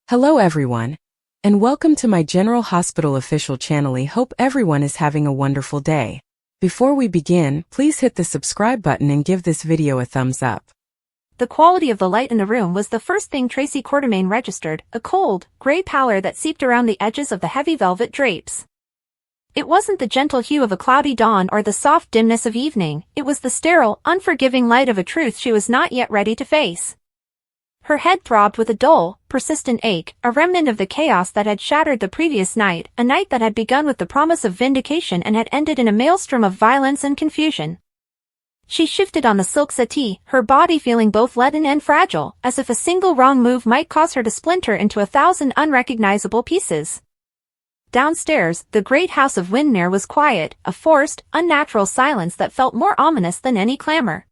Hello everyone, and welcome to my General Hospital official channel. I hope everyone is having a wonderful day. Before we begin, please hit the subscribe button and give this video a thumbs up. The quality of the light in the room was the first thing Tracy Quartermaine registered, a cold, gray pallor that seeped around the edges of the heavy velvet drapes. It wasn't the gentle hue of a cloudy dawn or the soft dimness of evening, it was the sterile, unforgiving light of a truth she was not yet ready to face. Her head throbbed with a dull, persistent ache, a remnant of the chaos that had shattered the previous night, a night that had begun with the promise of vindication and had ended in a maelstrom of violence and confusion. She shifted on the silk settee, her body feeling both leaden and fragile, as if a single wrong move might cause her to splinter into 1,000 unrecognizable pieces. Downstairs, the great house of Windermere was quiet, a forced, unnatural silence that felt more ominous than any clamor.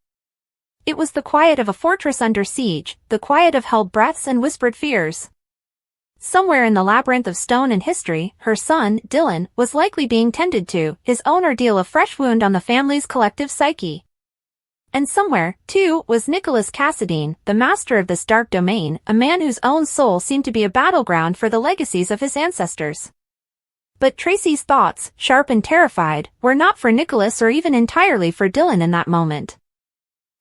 It was the quiet of a fortress under siege, the quiet of held breaths and whispered fears. Somewhere in the labyrinth of stone and history, her son, Dylan, was likely being tended to, his own ordeal a fresh wound on the family's collective psyche. And somewhere, too, was Nicholas Cassadine, the master of this dark domain, a man whose own soul seemed to be a battleground for the legacies of his ancestors. But Tracy's thoughts, sharp and terrified, were not for Nicholas or even entirely for Dylan in that moment.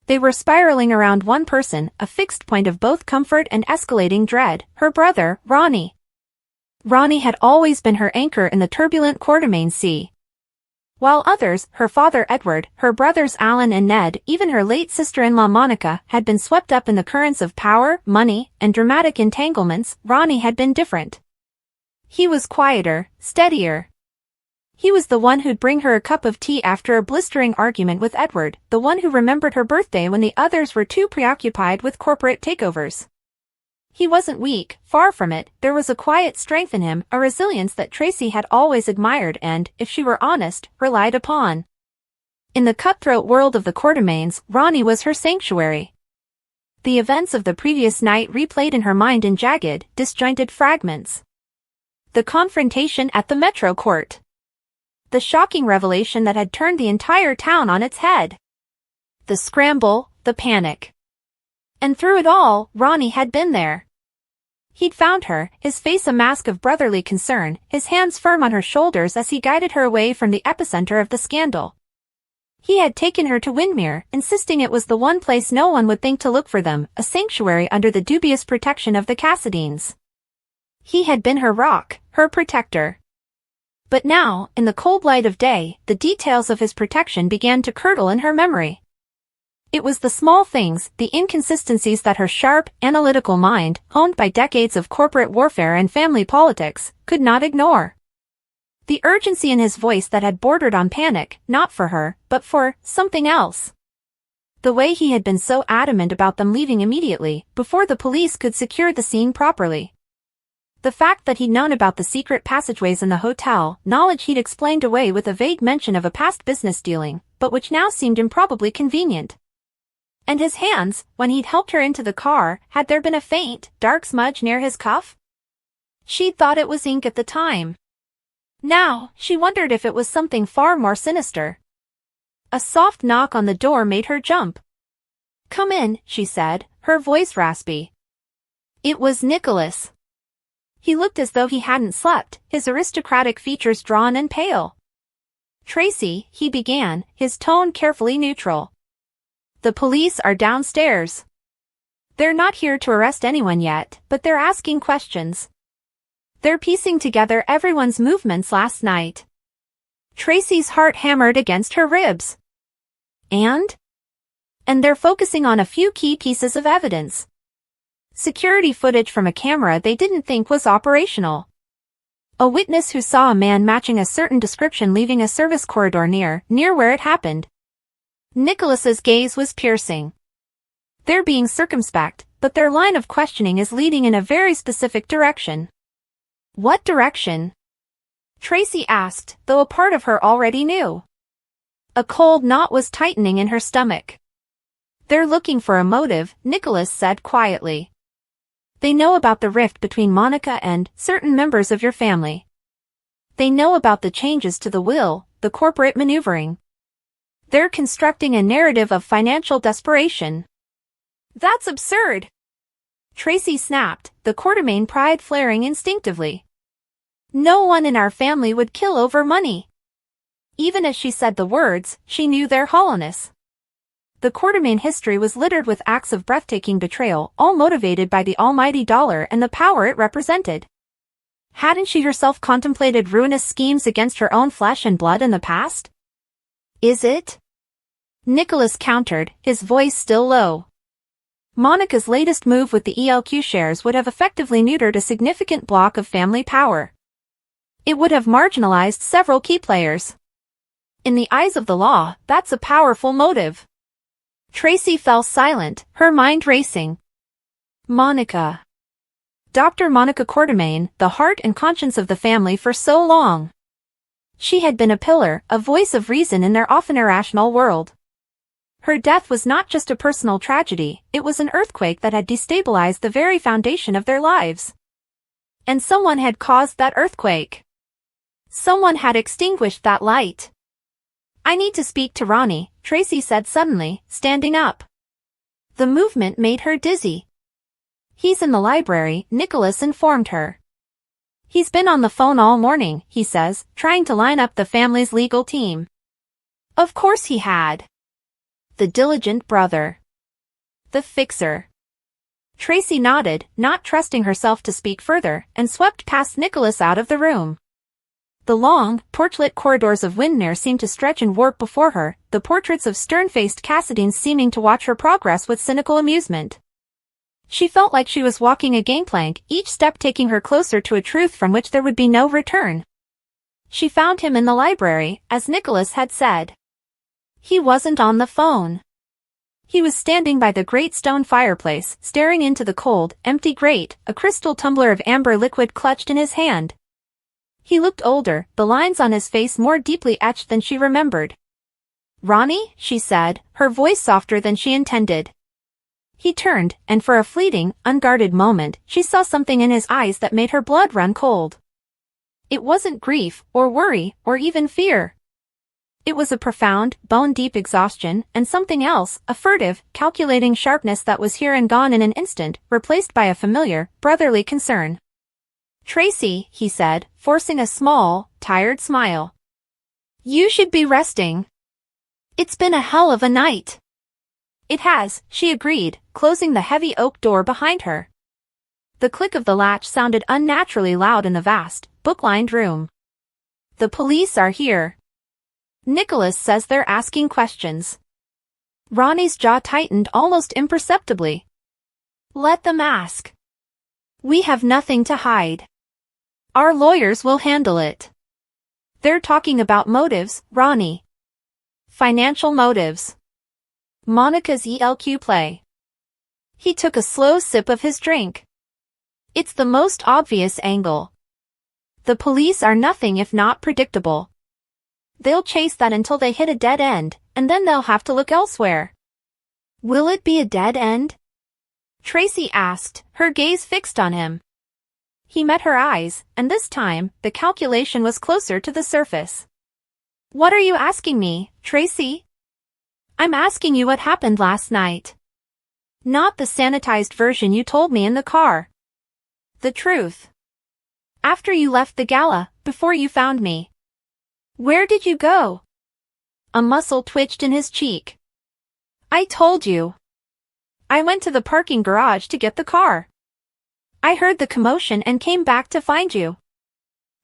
They were spiraling around one person, a fixed point of both comfort and escalating dread, her brother, Ronnie. Ronnie had always been her anchor in the turbulent Quartermaine sea. While others, her father Edward, her brothers Alan and Ned, even her late sister-in-law Monica, had been swept up in the currents of power, money, and dramatic entanglements, Ronnie had been different. He was quieter, steadier. He was the one who'd bring her a cup of tea after a blistering argument with Edward, the one who remembered her birthday when the others were too preoccupied with corporate takeovers. He wasn't weak, far from it, there was a quiet strength in him, a resilience that Tracy had always admired and, if she were honest, relied upon. In the cutthroat world of the Quartermaines, Ronnie was her sanctuary. The events of the previous night replayed in her mind in jagged, disjointed fragments. The confrontation at the Metro Court. The shocking revelation that had turned the entire town on its head. The scramble, the panic. And through it all, Ronnie had been there. He'd found her, his face a mask of brotherly concern, his hands firm on her shoulders as he guided her away from the epicenter of the scandal. He had taken her to Windermere, insisting it was the one place no one would think to look for them, a sanctuary under the dubious protection of the Cassadines. He had been her rock, her protector. But now, in the cold light of day, the details of his protection began to curdle in her memory. It was the small things, the inconsistencies that her sharp, analytical mind, honed by decades of corporate warfare and family politics, could not ignore. The urgency in his voice that had bordered on panic, not for her, but for something else. The way he had been so adamant about them leaving immediately, before the police could secure the scene properly. The fact that he'd known about the secret passageways in the hotel, knowledge he'd explained away with a vague mention of a past business dealing, but which now seemed improbably convenient. And his hands, when he'd helped her into the car, had there been a faint, dark smudge near his cuff? She'd thought it was ink at the time. Now, she wondered if it was something far more sinister. A soft knock on the door made her jump. "Come in," she said, her voice raspy. It was Nicholas. He looked as though he hadn't slept, his aristocratic features drawn and pale. "Tracy," he began, his tone carefully neutral. "The police are downstairs. They're not here to arrest anyone yet, but they're asking questions. They're piecing together everyone's movements last night." Tracy's heart hammered against her ribs. And they're focusing on a few key pieces of evidence. Security footage from a camera they didn't think was operational. A witness who saw a man matching a certain description leaving a service corridor near where it happened. Nicholas's gaze was piercing. They're being circumspect, but their line of questioning is leading in a very specific direction. What direction? Tracy asked, though a part of her already knew. A cold knot was tightening in her stomach. They're looking for a motive, Nicholas said quietly. They know about the rift between Monica and certain members of your family. They know about the changes to the will, the corporate maneuvering. They're constructing a narrative of financial desperation. That's absurd. Tracy snapped, the Quartermaine pride flaring instinctively. No one in our family would kill over money. Even as she said the words, she knew their hollowness. The Quartermaine history was littered with acts of breathtaking betrayal, all motivated by the almighty dollar and the power it represented. Hadn't she herself contemplated ruinous schemes against her own flesh and blood in the past? Is it? Nicholas countered, his voice still low. Monica's latest move with the ELQ shares would have effectively neutered a significant block of family power. It would have marginalized several key players. In the eyes of the law, that's a powerful motive. Tracy fell silent, her mind racing. Monica. Dr. Monica Quartermaine, the heart and conscience of the family for so long. She had been a pillar, a voice of reason in their often irrational world. Her death was not just a personal tragedy, it was an earthquake that had destabilized the very foundation of their lives. And someone had caused that earthquake. Someone had extinguished that light. I need to speak to Ronnie, Tracy said suddenly, standing up. The movement made her dizzy. He's in the library, Nicholas informed her. He's been on the phone all morning, he says, trying to line up the family's legal team. Of course he had. The diligent brother. The fixer. Tracy nodded, not trusting herself to speak further, and swept past Nicholas out of the room. The long, torchlit corridors of Windermere seemed to stretch and warp before her, the portraits of stern-faced Cassidines seeming to watch her progress with cynical amusement. She felt like she was walking a gangplank, each step taking her closer to a truth from which there would be no return. She found him in the library, as Nicholas had said. He wasn't on the phone. He was standing by the great stone fireplace, staring into the cold, empty grate, a crystal tumbler of amber liquid clutched in his hand. He looked older, the lines on his face more deeply etched than she remembered. Ronnie, she said, her voice softer than she intended. He turned, and for a fleeting, unguarded moment, she saw something in his eyes that made her blood run cold. It wasn't grief, or worry, or even fear. It was a profound, bone-deep exhaustion, and something else, a furtive, calculating sharpness that was here and gone in an instant, replaced by a familiar, brotherly concern. Tracy, he said, forcing a small, tired smile. You should be resting. It's been a hell of a night. It has, she agreed, closing the heavy oak door behind her. The click of the latch sounded unnaturally loud in the vast, book-lined room. The police are here. Nicholas says they're asking questions. Ronnie's jaw tightened almost imperceptibly. Let them ask. We have nothing to hide. Our lawyers will handle it. They're talking about motives, Ronnie. Financial motives. Monica's ELQ play. He took a slow sip of his drink. It's the most obvious angle. The police are nothing if not predictable. They'll chase that until they hit a dead end, and then they'll have to look elsewhere. Will it be a dead end? Tracy asked, her gaze fixed on him. He met her eyes, and this time, the calculation was closer to the surface. What are you asking me, Tracy? I'm asking you what happened last night. Not the sanitized version you told me in the car. The truth. After you left the gala, before you found me. Where did you go? A muscle twitched in his cheek. I told you. I went to the parking garage to get the car. I heard the commotion and came back to find you.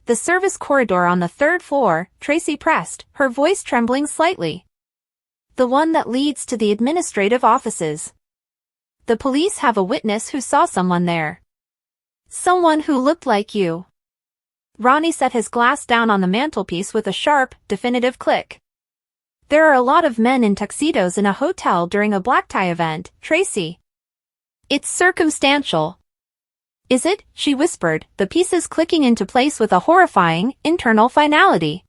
The service corridor on the third floor, Tracy pressed, her voice trembling slightly. The one that leads to the administrative offices. The police have a witness who saw someone there. Someone who looked like you. Ronnie set his glass down on the mantelpiece with a sharp, definitive click. There are a lot of men in tuxedos in a hotel during a black tie event, Tracy. It's circumstantial. Is it? She whispered, the pieces clicking into place with a horrifying, internal finality.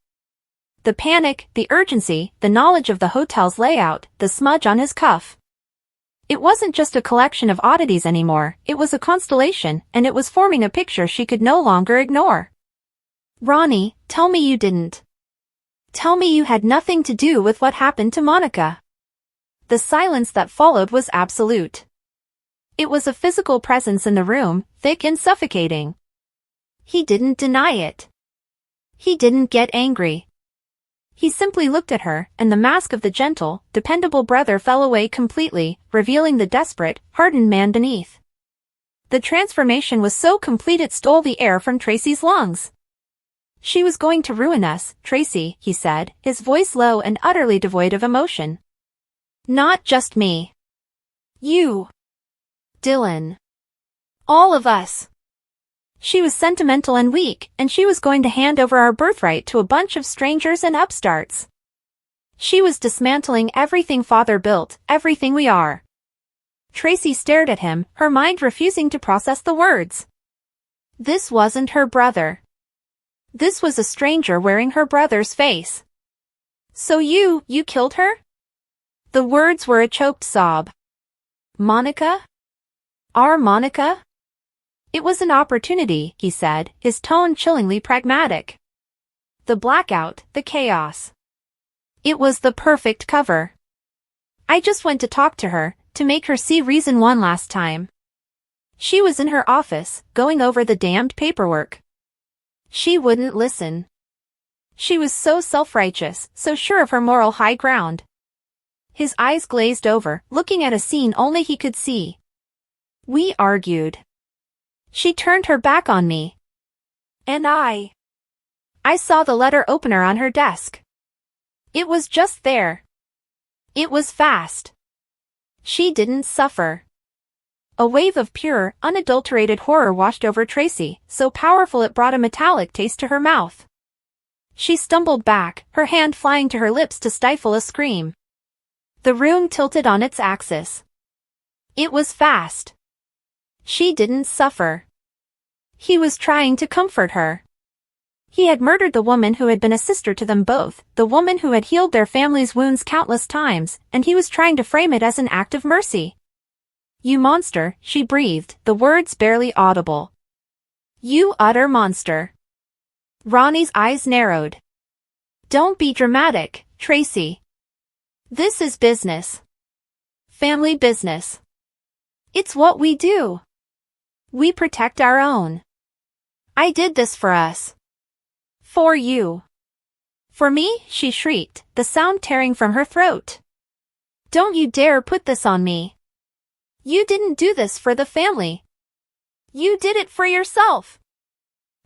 The panic, the urgency, the knowledge of the hotel's layout, the smudge on his cuff. It wasn't just a collection of oddities anymore, it was a constellation, and it was forming a picture she could no longer ignore. Ronnie, tell me you didn't. Tell me you had nothing to do with what happened to Monica. The silence that followed was absolute. It was a physical presence in the room, thick and suffocating. He didn't deny it. He didn't get angry. He simply looked at her, and the mask of the gentle, dependable brother fell away completely, revealing the desperate, hardened man beneath. The transformation was so complete it stole the air from Tracy's lungs. "She was going to ruin us, Tracy," he said, his voice low and utterly devoid of emotion. "Not just me. You. Dylan. All of us. She was sentimental and weak, and she was going to hand over our birthright to a bunch of strangers and upstarts. She was dismantling everything Father built, everything we are." Tracy stared at him, her mind refusing to process the words. This wasn't her brother. This was a stranger wearing her brother's face. "So you killed her?" The words were a choked sob. "Monica? Our Monica?" "It was an opportunity," he said, his tone chillingly pragmatic. "The blackout, the chaos. It was the perfect cover. I just went to talk to her, to make her see reason one last time. She was in her office, going over the damned paperwork. She wouldn't listen. She was so self-righteous, so sure of her moral high ground." His eyes glazed over, looking at a scene only he could see. "We argued. She turned her back on me. And I saw the letter opener on her desk. It was just there. It was fast. She didn't suffer." A wave of pure, unadulterated horror washed over Tracy, so powerful it brought a metallic taste to her mouth. She stumbled back, her hand flying to her lips to stifle a scream. The room tilted on its axis. It was fast. She didn't suffer. He was trying to comfort her. He had murdered the woman who had been a sister to them both, the woman who had healed their family's wounds countless times, and he was trying to frame it as an act of mercy. "You monster," she breathed, the words barely audible. "You utter monster." Ronnie's eyes narrowed. "Don't be dramatic, Tracy. This is business. Family business. It's what we do. We protect our own. I did this for us. For you." "For me?" she shrieked, the sound tearing from her throat. "Don't you dare put this on me. You didn't do this for the family. You did it for yourself.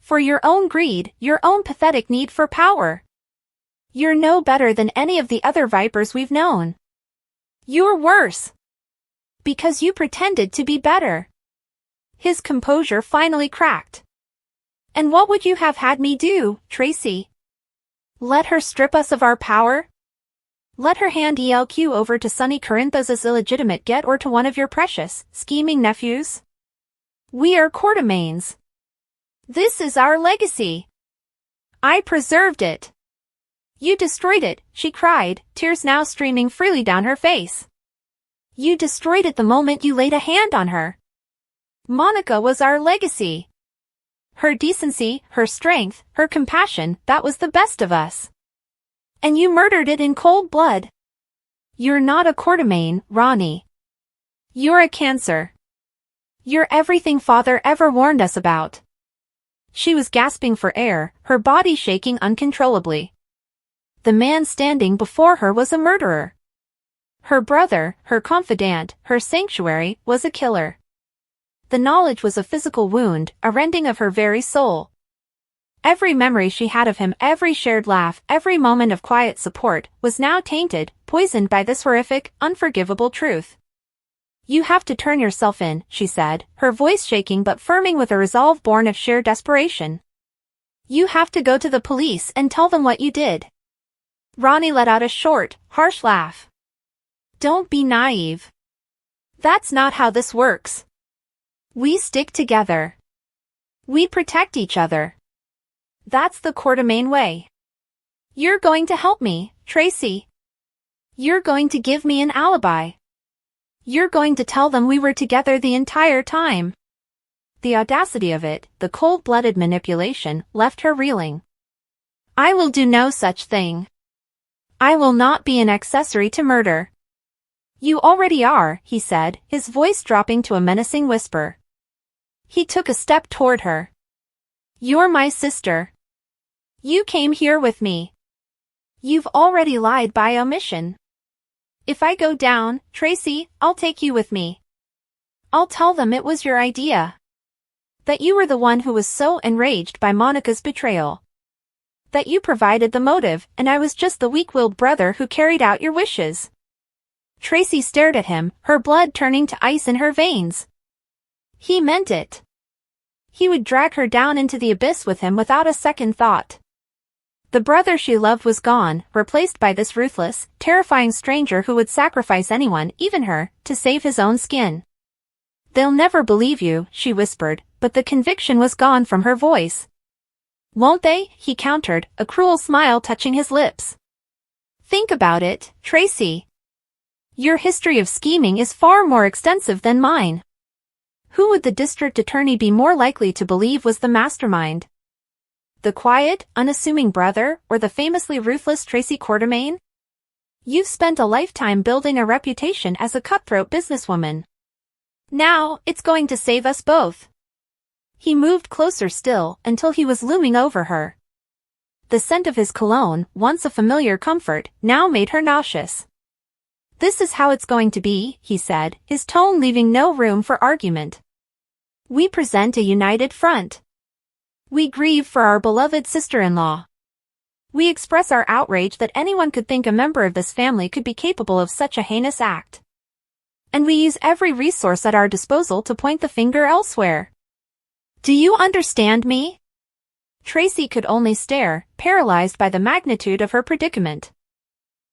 For your own greed, your own pathetic need for power. You're no better than any of the other vipers we've known. You're worse. Because you pretended to be better." His composure finally cracked. "And what would you have had me do, Tracy? Let her strip us of our power? Let her hand ELQ over to Sonny Corinthos' illegitimate get or to one of your precious, scheming nephews? We are Quartermaines. This is our legacy. I preserved it. You destroyed it," she cried, tears now streaming freely down her face. "You destroyed it the moment you laid a hand on her. Monica was our legacy. Her decency, her strength, her compassion, that was the best of us. And you murdered it in cold blood. You're not a Quartermaine, Ronnie. You're a cancer. You're everything Father ever warned us about." She was gasping for air, her body shaking uncontrollably. The man standing before her was a murderer. Her brother, her confidant, her sanctuary, was a killer. The knowledge was a physical wound, a rending of her very soul. Every memory she had of him, every shared laugh, every moment of quiet support, was now tainted, poisoned by this horrific, unforgivable truth. "You have to turn yourself in," she said, her voice shaking but firming with a resolve born of sheer desperation. "You have to go to the police and tell them what you did." Ronnie let out a short, harsh laugh. "Don't be naive. That's not how this works. We stick together. We protect each other. That's the Quartermaine way. You're going to help me, Tracy. You're going to give me an alibi. You're going to tell them we were together the entire time." The audacity of it, the cold-blooded manipulation, left her reeling. "I will do no such thing. I will not be an accessory to murder. You already are, he said, his voice dropping to a menacing whisper. He took a step toward her. You're my sister. You came here with me. You've already lied by omission. If I go down, Tracy, I'll take you with me. I'll tell them it was your idea. That you were the one who was so enraged by Monica's betrayal. That you provided the motive, and I was just the weak-willed brother who carried out your wishes. Tracy stared at him, her blood turning to ice in her veins. He meant it. He would drag her down into the abyss with him without a second thought. The brother she loved was gone, replaced by this ruthless, terrifying stranger who would sacrifice anyone, even her, to save his own skin. They'll never believe you, she whispered, but the conviction was gone from her voice. Won't they? He countered, a cruel smile touching his lips. Think about it, Tracy. Your history of scheming is far more extensive than mine. Who would the district attorney be more likely to believe was the mastermind? The quiet, unassuming brother, or the famously ruthless Tracy Quartermaine? You've spent a lifetime building a reputation as a cutthroat businesswoman. Now, it's going to save us both. He moved closer still, until he was looming over her. The scent of his cologne, once a familiar comfort, now made her nauseous. This is how it's going to be, he said, his tone leaving no room for argument. We present a united front. We grieve for our beloved sister-in-law. We express our outrage that anyone could think a member of this family could be capable of such a heinous act. And we use every resource at our disposal to point the finger elsewhere. Do you understand me? Tracy could only stare, paralyzed by the magnitude of her predicament.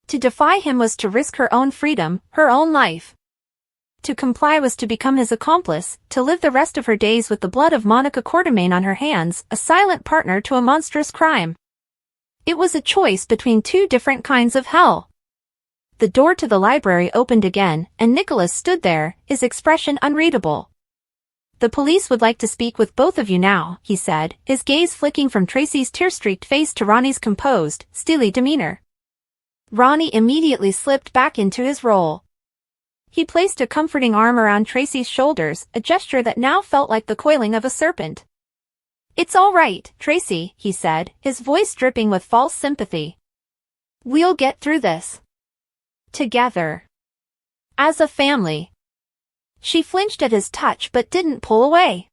To defy him was to risk her own freedom, her own life. To comply was to become his accomplice, to live the rest of her days with the blood of Monica Quartermaine on her hands, a silent partner to a monstrous crime. It was a choice between two different kinds of hell. The door to the library opened again, and Nicholas stood there, his expression unreadable. The police would like to speak with both of you now, he said, his gaze flicking from Tracy's tear-streaked face to Ronnie's composed, steely demeanor. Ronnie immediately slipped back into his role. He placed a comforting arm around Tracy's shoulders, a gesture that now felt like the coiling of a serpent. It's all right, Tracy, he said, his voice dripping with false sympathy. We'll get through this. Together. As a family. She flinched at his touch but didn't pull away.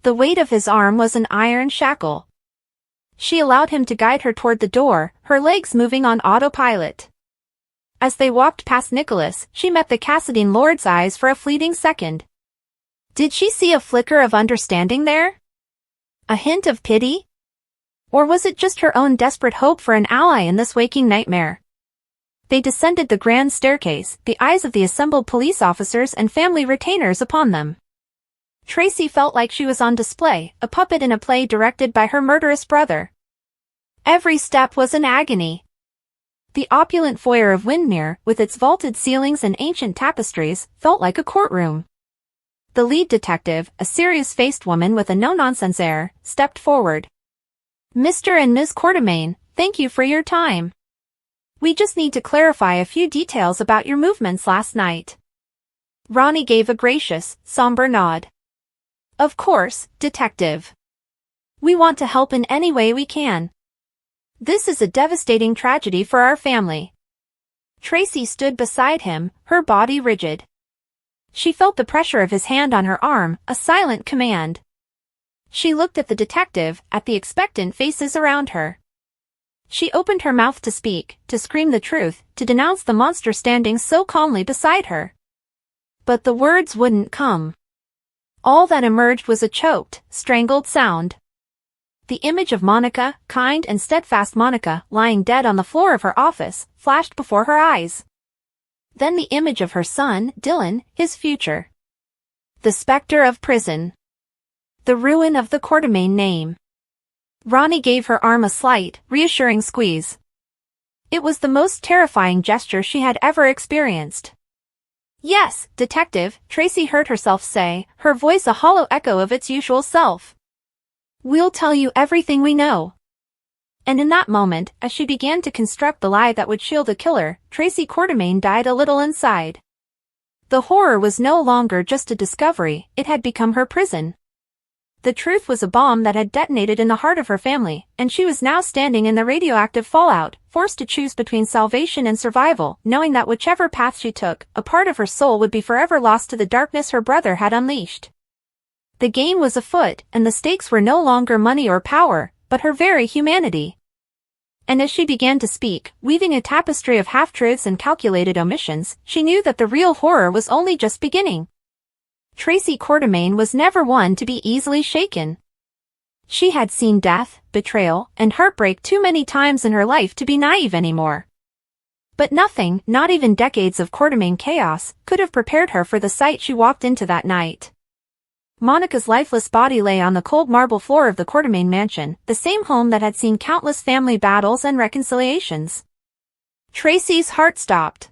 The weight of his arm was an iron shackle. She allowed him to guide her toward the door, her legs moving on autopilot. As they walked past Nicholas, she met the Cassadine Lord's eyes for a fleeting second. Did she see a flicker of understanding there? A hint of pity? Or was it just her own desperate hope for an ally in this waking nightmare? They descended the grand staircase, the eyes of the assembled police officers and family retainers upon them. Tracy felt like she was on display, a puppet in a play directed by her murderous brother. Every step was an agony. The opulent foyer of Windmere, with its vaulted ceilings and ancient tapestries, felt like a courtroom. The lead detective, a serious-faced woman with a no-nonsense air, stepped forward. Mr. and Ms. Quartermaine, thank you for your time. We just need to clarify a few details about your movements last night. Ronnie gave a gracious, somber nod. Of course, detective. We want to help in any way we can. This is a devastating tragedy for our family. Tracy stood beside him, her body rigid. She felt the pressure of his hand on her arm, a silent command. She looked at the detective, at the expectant faces around her. She opened her mouth to speak, to scream the truth, to denounce the monster standing so calmly beside her. But the words wouldn't come. All that emerged was a choked, strangled sound. The image of Monica, kind and steadfast Monica, lying dead on the floor of her office, flashed before her eyes. Then the image of her son, Dylan, his future. The specter of prison. The ruin of the Quartermaine name. Ronnie gave her arm a slight, reassuring squeeze. It was the most terrifying gesture she had ever experienced. Yes, detective, Tracy heard herself say, her voice a hollow echo of its usual self. We'll tell you everything we know. And in that moment, as she began to construct the lie that would shield a killer, Tracy Quartermaine died a little inside. The horror was no longer just a discovery, it had become her prison. The truth was a bomb that had detonated in the heart of her family, and she was now standing in the radioactive fallout, forced to choose between salvation and survival, knowing that whichever path she took, a part of her soul would be forever lost to the darkness her brother had unleashed. The game was afoot, and the stakes were no longer money or power, but her very humanity. And as she began to speak, weaving a tapestry of half-truths and calculated omissions, she knew that the real horror was only just beginning. Tracy Quartermaine was never one to be easily shaken. She had seen death, betrayal, and heartbreak too many times in her life to be naive anymore. But nothing, not even decades of Quartermaine chaos, could have prepared her for the sight she walked into that night. Monica's lifeless body lay on the cold marble floor of the Quartermaine mansion, the same home that had seen countless family battles and reconciliations. Tracy's heart stopped.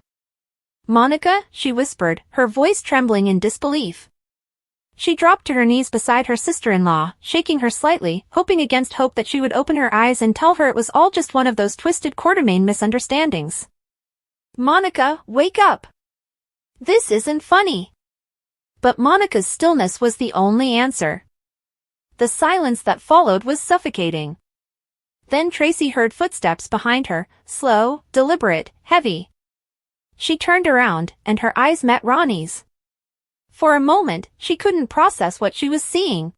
"Monica," she whispered, her voice trembling in disbelief. She dropped to her knees beside her sister-in-law, shaking her slightly, hoping against hope that she would open her eyes and tell her it was all just one of those twisted Quartermaine misunderstandings. "Monica, wake up! This isn't funny." But Monica's stillness was the only answer. The silence that followed was suffocating. Then Tracy heard footsteps behind her, slow, deliberate, heavy. She turned around, and her eyes met Ronnie's. For a moment, she couldn't process what she was seeing.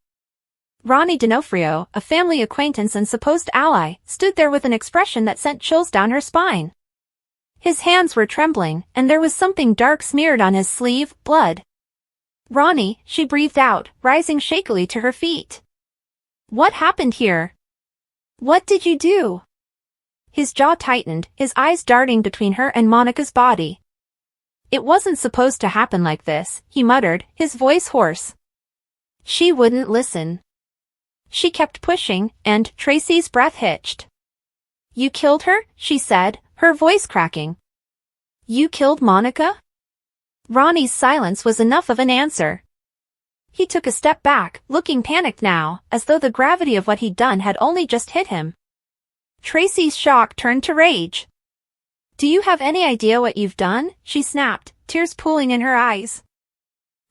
Ronnie D'Onofrio, a family acquaintance and supposed ally, stood there with an expression that sent chills down her spine. His hands were trembling, and there was something dark smeared on his sleeve, blood. "Ronnie," she breathed out, rising shakily to her feet. "What happened here? What did you do?" His jaw tightened, his eyes darting between her and Monica's body. "It wasn't supposed to happen like this," he muttered, his voice hoarse. She wouldn't listen. She kept pushing, and Tracy's breath hitched. "You killed her?" she said, her voice cracking. "You killed Monica?" Ronnie's silence was enough of an answer. He took a step back, looking panicked now, as though the gravity of what he'd done had only just hit him. Tracy's shock turned to rage. "Do you have any idea what you've done?" she snapped, tears pooling in her eyes.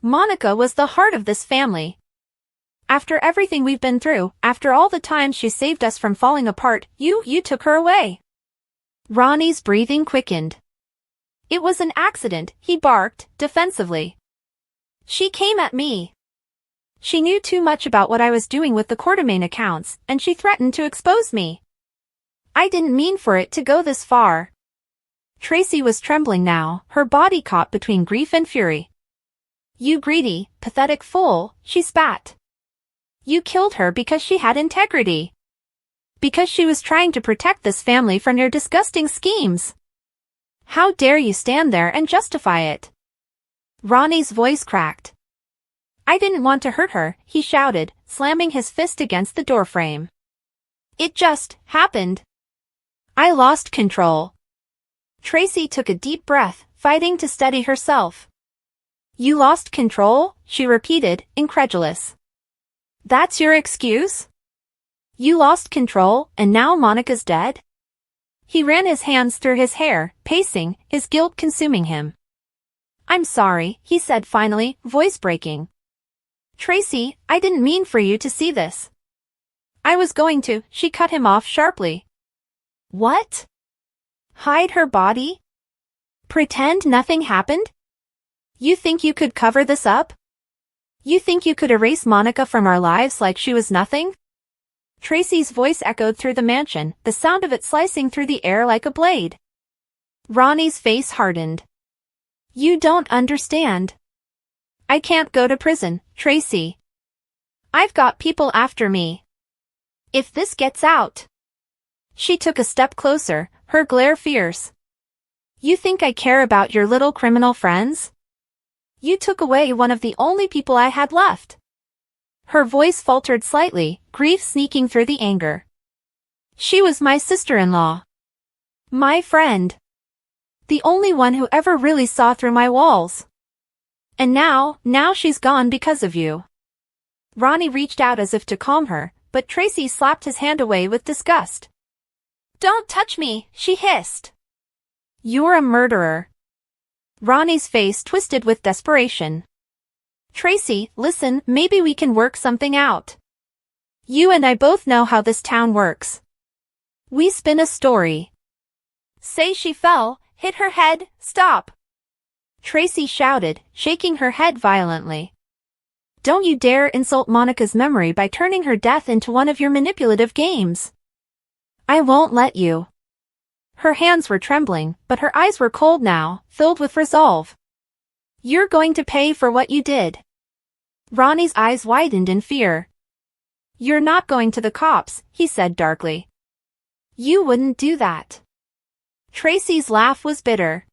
"Monica was the heart of this family. After everything we've been through, after all the times she saved us from falling apart, you took her away." Ronnie's breathing quickened. "It was an accident," he barked, defensively. "She came at me. She knew too much about what I was doing with the Quartermaine accounts, and she threatened to expose me. I didn't mean for it to go this far." Tracy was trembling now, her body caught between grief and fury. "You greedy, pathetic fool," she spat. "You killed her because she had integrity. Because she was trying to protect this family from your disgusting schemes. How dare you stand there and justify it?" Ronnie's voice cracked. "I didn't want to hurt her," he shouted, slamming his fist against the doorframe. "It just happened. I lost control." Tracy took a deep breath, fighting to steady herself. "You lost control?" she repeated, incredulous. "That's your excuse? You lost control, and now Monica's dead?" He ran his hands through his hair, pacing, his guilt consuming him. "I'm sorry," he said finally, voice breaking. "Tracy, I didn't mean for you to see this." "I was going to," she cut him off sharply. "What? Hide her body? Pretend nothing happened? You think you could cover this up? You think you could erase Monica from our lives like she was nothing?" Tracy's voice echoed through the mansion, the sound of it slicing through the air like a blade. Ronnie's face hardened. "You don't understand. I can't go to prison, Tracy. I've got people after me. If this gets out..." She took a step closer, her glare fierce. "You think I care about your little criminal friends? You took away one of the only people I had left." Her voice faltered slightly, grief sneaking through the anger. "She was my sister-in-law. My friend. The only one who ever really saw through my walls. And now she's gone because of you." Ronnie reached out as if to calm her, but Tracy slapped his hand away with disgust. "Don't touch me," she hissed. "You're a murderer." Ronnie's face twisted with desperation. Tracy, listen, maybe we can work something out. You and I both know how this town works. We spin a story. Say she fell, hit her head, stop. Tracy shouted, shaking her head violently. Don't you dare insult Monica's memory by turning her death into one of your manipulative games. I won't let you. Her hands were trembling, but her eyes were cold now, filled with resolve. You're going to pay for what you did. Ronnie's eyes widened in fear. You're not going to the cops, he said darkly. You wouldn't do that. Tracy's laugh was bitter.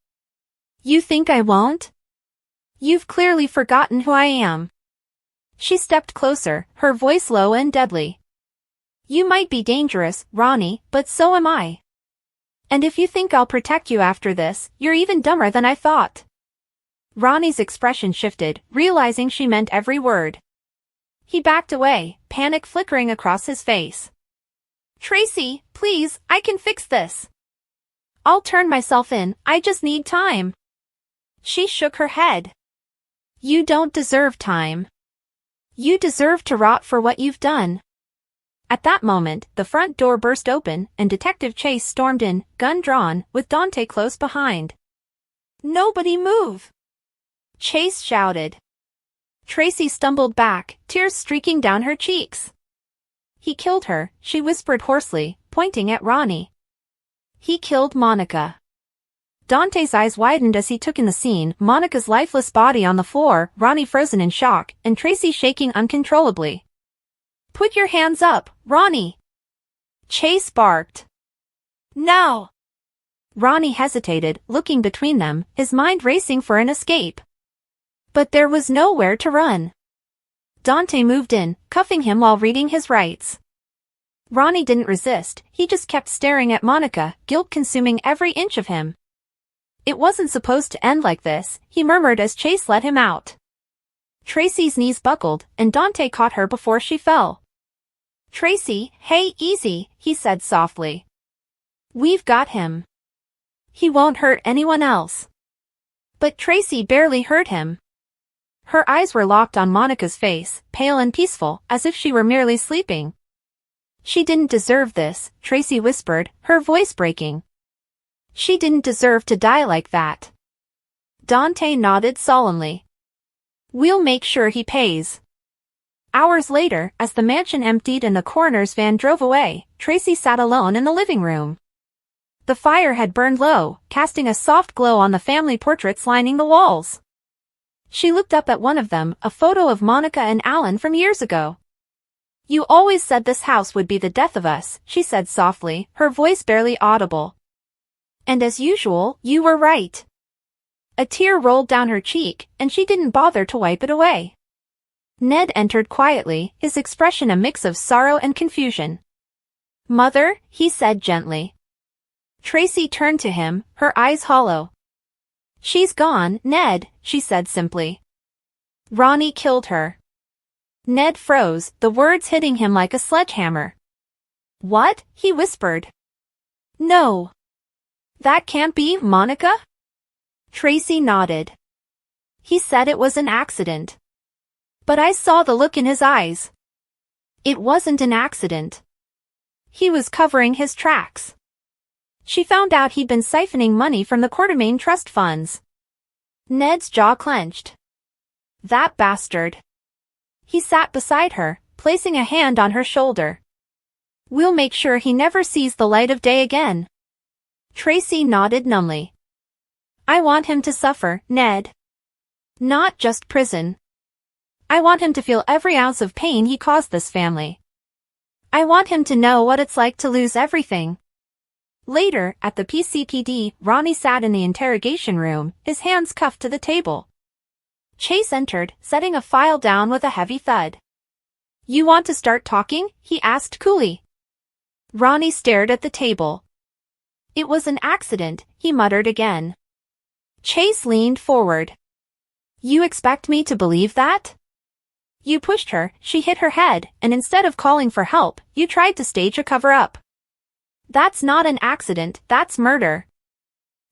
You think I won't? You've clearly forgotten who I am. She stepped closer, her voice low and deadly. You might be dangerous, Ronnie, but so am I. And if you think I'll protect you after this, you're even dumber than I thought. Ronnie's expression shifted, realizing she meant every word. He backed away, panic flickering across his face. Tracy, please, I can fix this. I'll turn myself in, I just need time. She shook her head. You don't deserve time. You deserve to rot for what you've done. At that moment, the front door burst open, and Detective Chase stormed in, gun drawn, with Dante close behind. Nobody move! Chase shouted. Tracy stumbled back, tears streaking down her cheeks. He killed her, she whispered hoarsely, pointing at Ronnie. He killed Monica. Dante's eyes widened as he took in the scene, Monica's lifeless body on the floor, Ronnie frozen in shock, and Tracy shaking uncontrollably. Put your hands up, Ronnie! Chase barked. No! Ronnie hesitated, looking between them, his mind racing for an escape. But there was nowhere to run. Dante moved in, cuffing him while reading his rights. Ronnie didn't resist, he just kept staring at Monica, guilt consuming every inch of him. It wasn't supposed to end like this, he murmured as Chase let him out. Tracy's knees buckled, and Dante caught her before she fell. Tracy, hey, easy, he said softly. We've got him. He won't hurt anyone else. But Tracy barely heard him. Her eyes were locked on Monica's face, pale and peaceful, as if she were merely sleeping. She didn't deserve this, Tracy whispered, her voice breaking. She didn't deserve to die like that. Dante nodded solemnly. We'll make sure he pays. Hours later, as the mansion emptied and the coroner's van drove away, Tracy sat alone in the living room. The fire had burned low, casting a soft glow on the family portraits lining the walls. She looked up at one of them, a photo of Monica and Alan from years ago. You always said this house would be the death of us, she said softly, her voice barely audible. And as usual, you were right. A tear rolled down her cheek, and she didn't bother to wipe it away. Ned entered quietly, his expression a mix of sorrow and confusion. Mother, he said gently. Tracy turned to him, her eyes hollow. She's gone, Ned, she said simply. Ronnie killed her. Ned froze, the words hitting him like a sledgehammer. What? He whispered. No. That can't be, Monica? Tracy nodded. He said it was an accident. But I saw the look in his eyes. It wasn't an accident. He was covering his tracks. She found out he'd been siphoning money from the Quartermain trust funds. Ned's jaw clenched. That bastard. He sat beside her, placing a hand on her shoulder. We'll make sure he never sees the light of day again. Tracy nodded numbly. I want him to suffer, Ned. Not just prison. I want him to feel every ounce of pain he caused this family. I want him to know what it's like to lose everything. Later, at the PCPD, Ronnie sat in the interrogation room, his hands cuffed to the table. Chase entered, setting a file down with a heavy thud. You want to start talking? He asked coolly. Ronnie stared at the table. It was an accident, he muttered again. Chase leaned forward. You expect me to believe that? You pushed her, she hit her head, and instead of calling for help, you tried to stage a cover-up. That's not an accident, that's murder.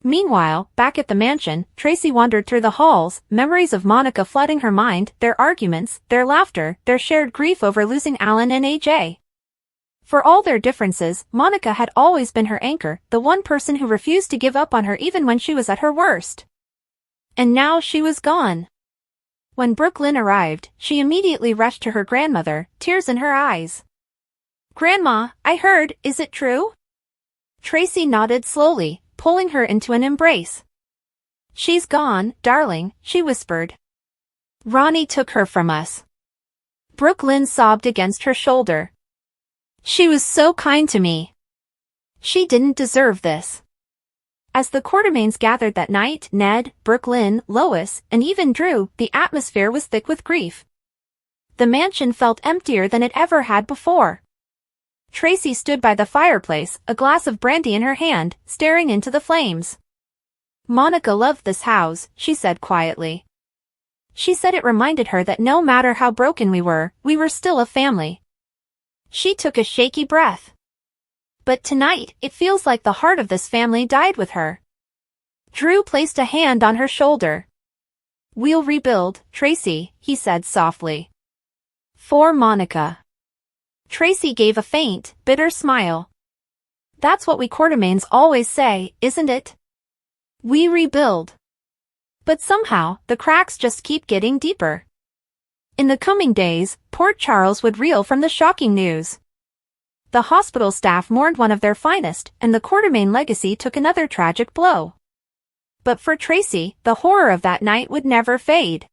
Meanwhile, back at the mansion, Tracy wandered through the halls, memories of Monica flooding her mind, their arguments, their laughter, their shared grief over losing Alan and AJ. For all their differences, Monica had always been her anchor, the one person who refused to give up on her even when she was at her worst. And now she was gone. When Brooklyn arrived, she immediately rushed to her grandmother, tears in her eyes. "Grandma, I heard, is it true?" Tracy nodded slowly, pulling her into an embrace. "She's gone, darling," she whispered. "Ronnie took her from us." Brooklyn sobbed against her shoulder. "She was so kind to me. She didn't deserve this." As the Quartermaines gathered that night, Ned, Brooklyn, Lois, and even Drew, the atmosphere was thick with grief. The mansion felt emptier than it ever had before. Tracy stood by the fireplace, a glass of brandy in her hand, staring into the flames. "Monica loved this house," she said quietly. "She said it reminded her that no matter how broken we were still a family." She took a shaky breath. "But tonight, it feels like the heart of this family died with her." Drew placed a hand on her shoulder. "We'll rebuild, Tracy," he said softly. "For Monica." Tracy gave a faint, bitter smile. "That's what we Quartermaines always say, isn't it? We rebuild. But somehow, the cracks just keep getting deeper." In the coming days, Port Charles would reel from the shocking news. The hospital staff mourned one of their finest, and the Quartermaine legacy took another tragic blow. But for Tracy, the horror of that night would never fade.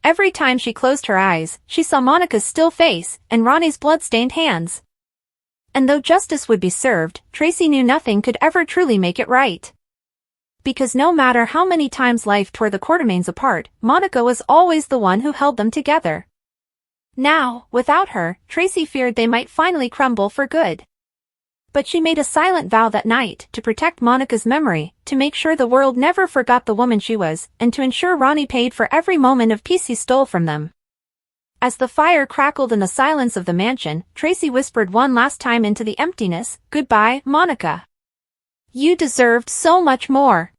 Every time she closed her eyes, she saw Monica's still face, and Ronnie's blood-stained hands. And though justice would be served, Tracy knew nothing could ever truly make it right. Because no matter how many times life tore the Quartermaines apart, Monica was always the one who held them together. Now, without her, Tracy feared they might finally crumble for good. But she made a silent vow that night to protect Monica's memory, to make sure the world never forgot the woman she was, and to ensure Ronnie paid for every moment of peace he stole from them. As the fire crackled in the silence of the mansion, Tracy whispered one last time into the emptiness, "Goodbye, Monica. You deserved so much more."